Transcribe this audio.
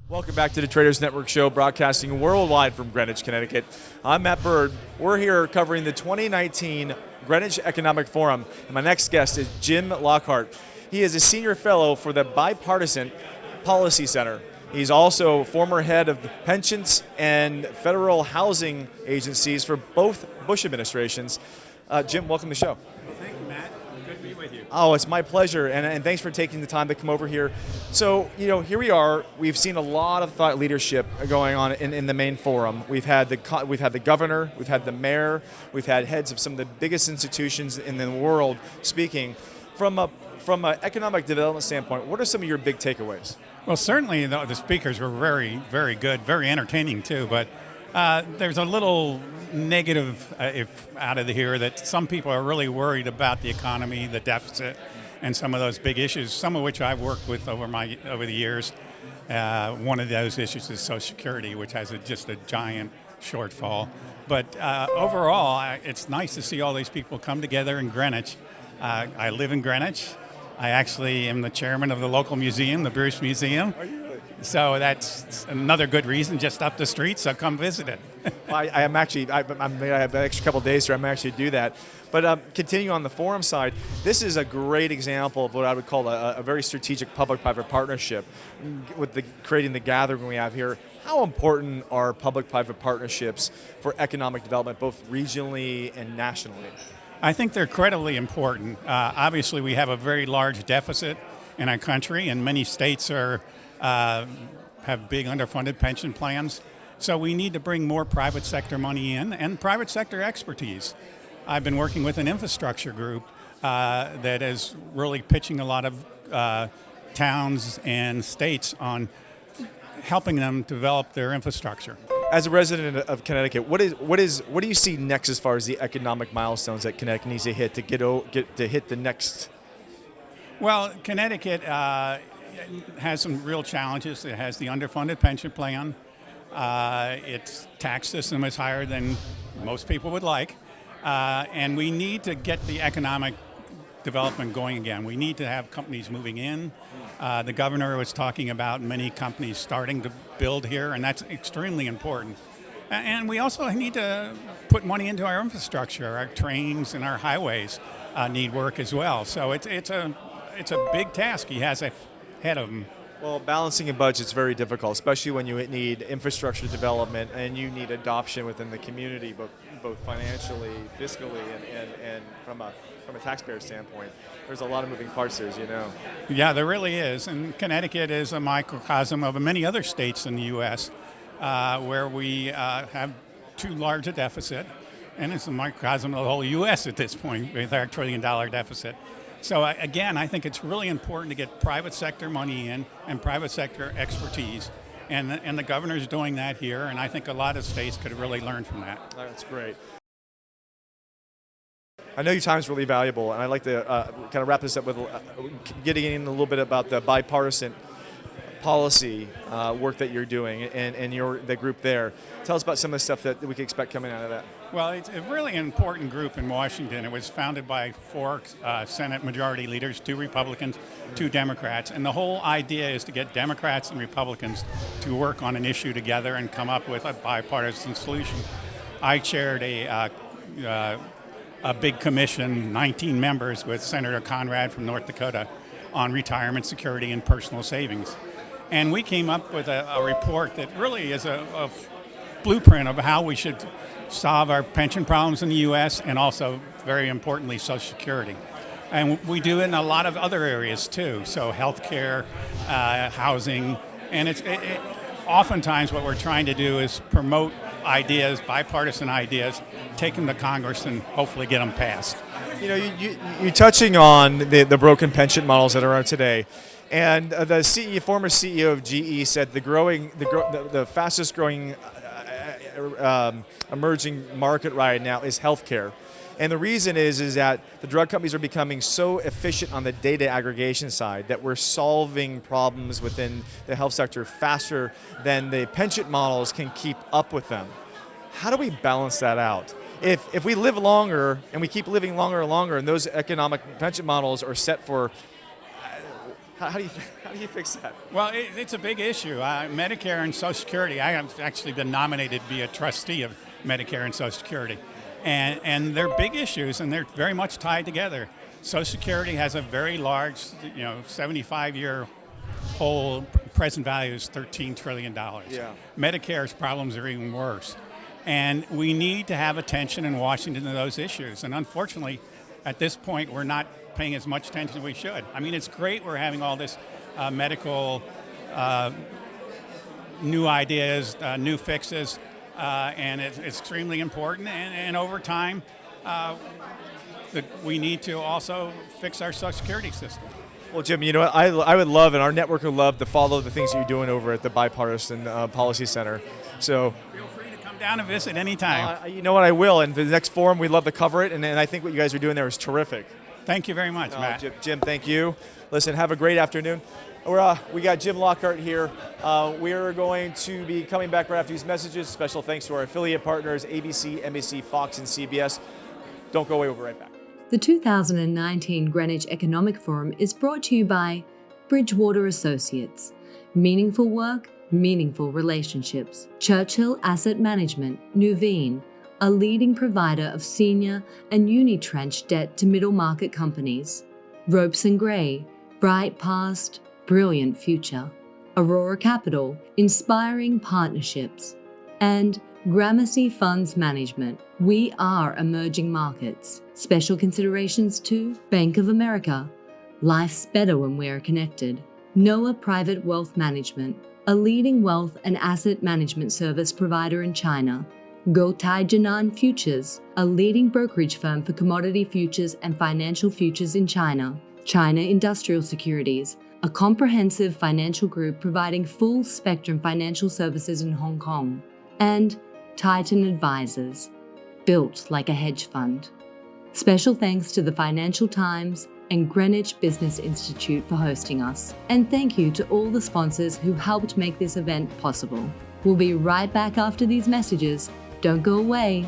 Welcome back to the Traders Network Show, broadcasting worldwide from Greenwich, Connecticut. I'm Matt Bird. We're here covering the 2019 Greenwich Economic Forum, and my next guest is Jim Lockhart. He is a senior fellow for the Bipartisan Policy Center. He's also former head of pensions and federal housing agencies for both Bush administrations. Jim, welcome to the show. Thank you, Matt. Good to be with you. Oh, it's my pleasure, and thanks for taking the time to come over here. So, here we are. We've seen a lot of thought leadership going on in the main forum. We've had the governor, we've had the mayor, we've had heads of some of the biggest institutions in the world speaking. From an economic development standpoint, what are some of your big takeaways? Well, certainly the speakers were very, very good, very entertaining too, but there's a little negative out of here that some people are really worried about the economy, the deficit, and some of those big issues, some of which I've worked with over the years. One of those issues is Social Security, which has just a giant shortfall. But overall, it's nice to see all these people come together in Greenwich. I live in Greenwich. I actually am the chairman of the local museum, the Bruce Museum. Are you really? So that's another good reason, just up the street, so come visit it. Well, I have an extra couple of days here. I'm actually do that. But continuing on the forum side, this is a great example of what I would call a very strategic public-private partnership with creating the gathering we have here. How important are public-private partnerships for economic development, both regionally and nationally? I think they're incredibly important. Obviously, we have a very large deficit in our country, and many states have big underfunded pension plans. So we need to bring more private sector money in and private sector expertise. I've been working with an infrastructure group that is really pitching a lot of towns and states on helping them develop their infrastructure. As a resident of Connecticut, what do you see next as far as the economic milestones that Connecticut needs to hit to hit the next? Well, Connecticut has some real challenges. It has the underfunded pension plan. Its tax system is higher than most people would like, and we need to get the economic development going again. We need to have companies moving in. The governor was talking about many companies starting to build here, and that's extremely important. And we also need to put money into our infrastructure. Our trains and our highways need work as well. So it's a big task he has ahead of him. Well, balancing a budget is very difficult, especially when you need infrastructure development and you need adoption within the community, both financially, fiscally, and from a taxpayer standpoint. There's a lot of moving parts there, as you know. Yeah, there really is. And Connecticut is a microcosm of many other states in the U.S. Where we have too large a deficit, and it's a microcosm of the whole U.S. at this point with our $1 trillion deficit. So again, I think it's really important to get private sector money in and private sector expertise. And the governor's doing that here, and I think a lot of states could really learn from that. That's great. I know your time is really valuable, and I'd like to kind of wrap this up with getting in a little bit about the bipartisan policy work that you're doing and the group there. Tell us about some of the stuff that we can expect coming out of that. Well, it's a really important group in Washington. It was founded by 4 Senate majority leaders, 2 Republicans, 2 Democrats. And the whole idea is to get Democrats and Republicans to work on an issue together and come up with a bipartisan solution. I chaired a big commission, 19 members, with Senator Conrad from North Dakota on retirement security and personal savings. And we came up with a report that really is a blueprint of how we should solve our pension problems in the U.S. and also, very importantly, Social Security. And we do it in a lot of other areas too, so healthcare, housing, and oftentimes what we're trying to do is promote ideas, bipartisan ideas, take them to Congress and hopefully get them passed. You're touching on the broken pension models that are around today. And the former CEO of GE said the fastest growing emerging market right now is healthcare. And the reason is that the drug companies are becoming so efficient on the data aggregation side that we're solving problems within the health sector faster than the pension models can keep up with them. How do we balance that out? If we live longer and we keep living longer and longer, and those economic pension models are set for How do you fix that? Well, it's a big issue. Medicare and Social Security, I have actually been nominated to be a trustee of Medicare and Social Security. And they're big issues, and they're very much tied together. Social Security has a very large, 75-year whole present value is $13 trillion. Yeah. Medicare's problems are even worse. And we need to have attention in Washington to those issues. And unfortunately, at this point, we're not paying as much attention as we should. I mean, it's great we're having all this medical new ideas, new fixes, and it's extremely important. And over time, we need to also fix our Social Security system. Well, Jim, you know what? I would love, and our network would love to follow the things that you're doing over at the Bipartisan Policy Center. So feel free to come down and visit anytime. You know what? I will. And for the next forum, we'd love to cover it. And I think what you guys are doing there is terrific. Thank you very much, Matt. Jim, thank you. Listen, have a great afternoon. We got Jim Lockhart here. We're going to be coming back right after these messages. Special thanks to our affiliate partners, ABC, NBC, Fox, and CBS. Don't go away. We'll be right back. The 2019 Greenwich Economic Forum is brought to you by Bridgewater Associates. Meaningful work, meaningful relationships. Churchill Asset Management, Nuveen, a leading provider of senior and unitranche debt to middle market companies. Ropes & Gray, bright past, brilliant future. Aurora Capital, inspiring partnerships. And Gramercy Funds Management, we are emerging markets. Special considerations to Bank of America, life's better when we're connected. Noah Private Wealth Management, a leading wealth and asset management service provider in China. Guotai Jinan Futures, a leading brokerage firm for commodity futures and financial futures in China. China Industrial Securities, a comprehensive financial group providing full spectrum financial services in Hong Kong. And Titan Advisors, built like a hedge fund. Special thanks to the Financial Times and Greenwich Business Institute for hosting us. And thank you to all the sponsors who helped make this event possible. We'll be right back after these messages. Don't go away.